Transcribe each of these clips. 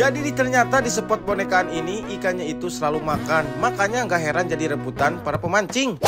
Jadi ternyata di spot bonekaan ini ikannya itu selalu makan. Makanya nggak heran jadi rebutan para pemancing.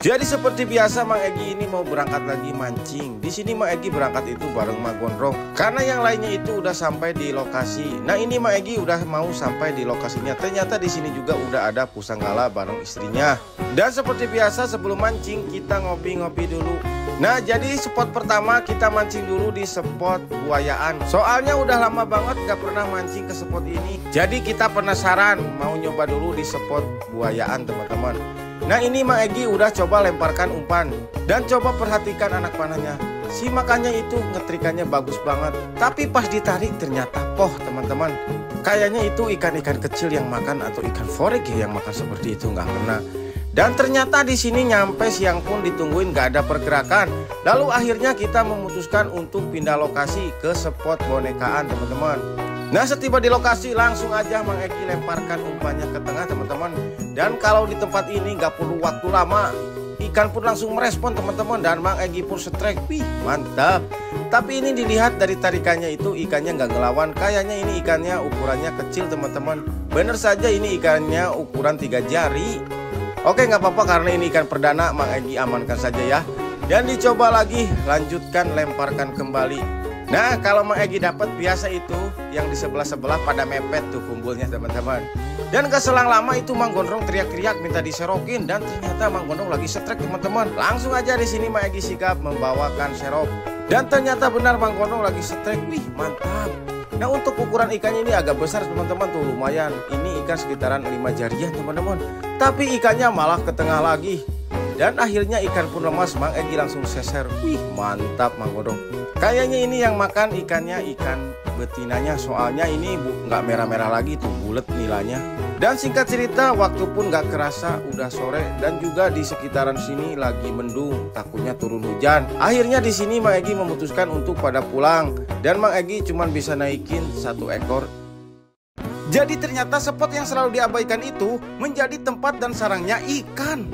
Jadi seperti biasa Mang Egi ini mau berangkat lagi mancing. Di sini Mang Egi berangkat itu bareng Mang Gondrong karena yang lainnya itu udah sampai di lokasi. Nah ini Mang Egi udah mau sampai di lokasinya. Ternyata di sini juga udah ada Pusanggala bareng istrinya. Dan seperti biasa sebelum mancing kita ngopi-ngopi dulu. Nah jadi spot pertama kita mancing dulu di spot buayaan. Soalnya udah lama banget gak pernah mancing ke spot ini. Jadi kita penasaran mau nyoba dulu di spot buayaan teman-teman. Nah ini Mang Egi udah coba lemparkan umpan. Dan coba perhatikan anak panahnya. Si makannya itu ngetrikannya bagus banget. Tapi pas ditarik ternyata poh teman-teman. Kayaknya itu ikan-ikan kecil yang makan atau ikan forek ya yang makan seperti itu, nggak kena. Dan ternyata di sini nyampe siang pun ditungguin gak ada pergerakan. Lalu akhirnya kita memutuskan untuk pindah lokasi ke spot bonekaan teman-teman. Nah setiba di lokasi langsung aja Mang Egi lemparkan umpannya ke tengah teman-teman. Dan kalau di tempat ini gak perlu waktu lama, ikan pun langsung merespon teman-teman. Dan Mang Egi pun strike, wih mantap. Tapi ini dilihat dari tarikannya itu ikannya gak ngelawan. Kayaknya ini ikannya ukurannya kecil teman-teman. Bener saja ini ikannya ukuran 3 jari. Oke nggak apa-apa karena ini ikan perdana, Mang Egi amankan saja ya. Dan dicoba lagi, lanjutkan lemparkan kembali. Nah kalau Mang Egi dapat biasa itu yang di sebelah-sebelah pada mepet tuh kumpulnya teman-teman. Dan gak selang lama itu Mang Gondrong teriak-teriak minta diserokin. Dan ternyata Mang Gondrong lagi strike teman-teman. Langsung aja di sini Mang Egi sigap membawakan serok. Dan ternyata benar Mang Gondrong lagi strike, wih mantap. Nah untuk ukuran ikannya ini agak besar teman-teman tuh lumayan. Ini ikan sekitaran 5 jarian teman-teman. Tapi ikannya malah ke tengah lagi. Dan akhirnya ikan pun lemas, Mang Egi langsung seser. Wih mantap Mang Gondrong. Kayaknya ini yang makan ikannya ikan betinanya. Soalnya ini nggak merah-merah lagi tuh, bulat nilainya. Dan singkat cerita waktu pun gak kerasa udah sore. Dan juga di sekitaran sini lagi mendung, takutnya turun hujan. Akhirnya di sini Mang Egi memutuskan untuk pada pulang. Dan Mang Egi cuma bisa naikin 1 ekor. Jadi ternyata spot yang selalu diabaikan itu menjadi tempat dan sarangnya ikan.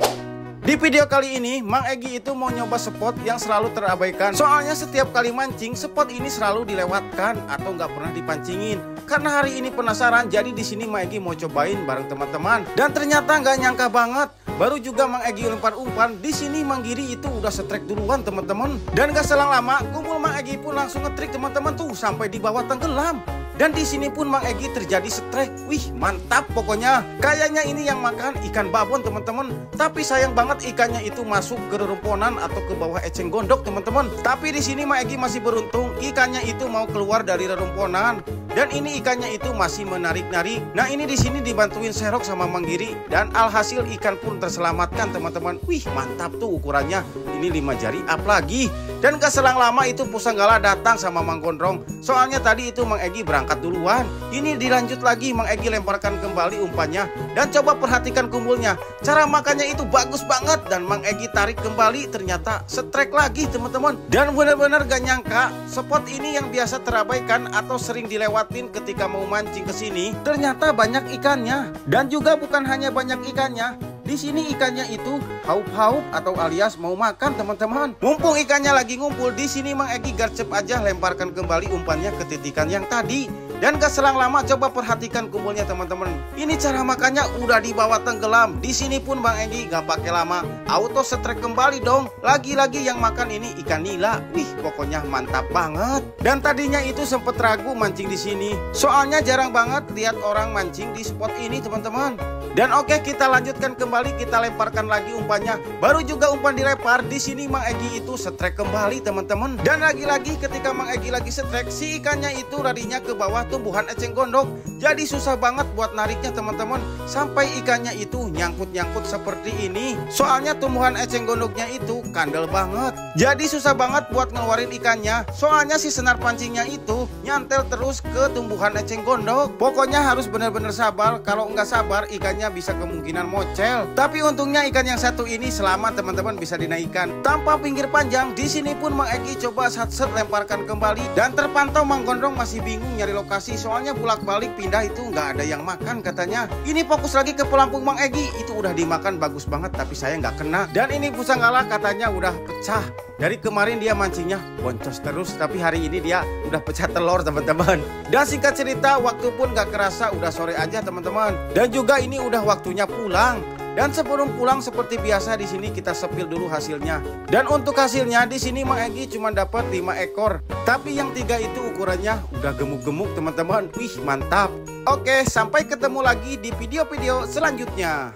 Di video kali ini Mang Egi itu mau nyoba spot yang selalu terabaikan. Soalnya setiap kali mancing spot ini selalu dilewatkan atau nggak pernah dipancingin. Karena hari ini penasaran, jadi di sini Mang Egi mau cobain bareng teman-teman. Dan ternyata nggak nyangka banget, baru juga Mang Egi lempar umpan, di sini Mang Giri itu udah strike duluan teman-teman. Dan gak selang lama kumpul Mang Egi pun langsung ngetrik teman-teman tuh sampai di bawah tenggelam. Dan di sini pun Mang Egi terjadi strike. Wih mantap pokoknya. Kayaknya ini yang makan ikan babon teman-teman. Tapi sayang banget ikannya itu masuk ke rerumponan atau ke bawah eceng gondok teman-teman. Tapi di sini Mang Egi masih beruntung, ikannya itu mau keluar dari rerumponan. Dan ini ikannya itu masih menarik-narik. Nah ini di sini dibantuin serok sama Mang Giri. Dan alhasil ikan pun terselamatkan teman-teman. Wih mantap tuh ukurannya. Ini 5 jari up lagi. Dan gak selang lama itu Pusanggala datang sama Mang Gondrong. Soalnya tadi itu Mang Egi berangkat duluan. Ini dilanjut lagi, Mang Egi lemparkan kembali umpannya. Dan coba perhatikan kumpulnya. Cara makannya itu bagus banget. Dan Mang Egi tarik kembali, ternyata strike lagi teman-teman. Dan benar-benar gak nyangka spot ini yang biasa terabaikan atau sering dilewatin ketika mau mancing ke sini, ternyata banyak ikannya. Dan juga bukan hanya banyak ikannya, di sini ikannya itu haup-haup atau alias mau makan teman-teman. Mumpung ikannya lagi ngumpul, di sini Mang Egi garcep aja lemparkan kembali umpannya ke titikan yang tadi. Dan gak selang lama coba perhatikan kumpulnya teman-teman. Ini cara makannya udah dibawa tenggelam. Di sini pun Mang Egi gak pakai lama, auto strike kembali dong. Lagi-lagi yang makan ini ikan nila. Wih pokoknya mantap banget. Dan tadinya itu sempet ragu mancing di sini. Soalnya jarang banget lihat orang mancing di spot ini teman-teman. Dan oke kita lanjutkan kembali, kita lemparkan lagi umpannya. Baru juga umpan dilempar, di sini Mang Egi itu strike kembali teman-teman. Dan lagi-lagi ketika Mang Egi lagi strike, si ikannya itu larinya ke bawah tumbuhan eceng gondok. Jadi susah banget buat nariknya teman-teman. Sampai ikannya itu nyangkut-nyangkut seperti ini. Soalnya tumbuhan eceng gondoknya itu kandel banget. Jadi susah banget buat ngeluarin ikannya. Soalnya si senar pancingnya itu nyantel terus ke tumbuhan eceng gondok. Pokoknya harus benar-benar sabar. Kalau nggak sabar ikannya bisa kemungkinan mocel. Tapi untungnya ikan yang satu ini selamat teman-teman, bisa dinaikkan tanpa pinggir panjang. Di sini pun Mang Egi coba satset lemparkan kembali. Dan terpantau Mang Gondrong masih bingung nyari lokasi evaluasi, soalnya bolak-balik pindah itu nggak ada yang makan katanya. Ini fokus lagi ke pelampung Mang Egi, itu udah dimakan bagus banget tapi saya nggak kena. Dan ini Pusanggala katanya udah pecah. Dari kemarin dia mancingnya boncos terus, tapi hari ini dia udah pecah telur teman-teman. Dan singkat cerita, waktu pun gak kerasa udah sore aja teman-teman. Dan juga ini udah waktunya pulang. Dan sebelum pulang seperti biasa di sini kita sepil dulu hasilnya. Dan untuk hasilnya di sini Mang Egi cuma dapat 5 ekor. Tapi yang 3 itu ukurannya udah gemuk-gemuk teman-teman. Wih, mantap. Oke, sampai ketemu lagi di video-video selanjutnya.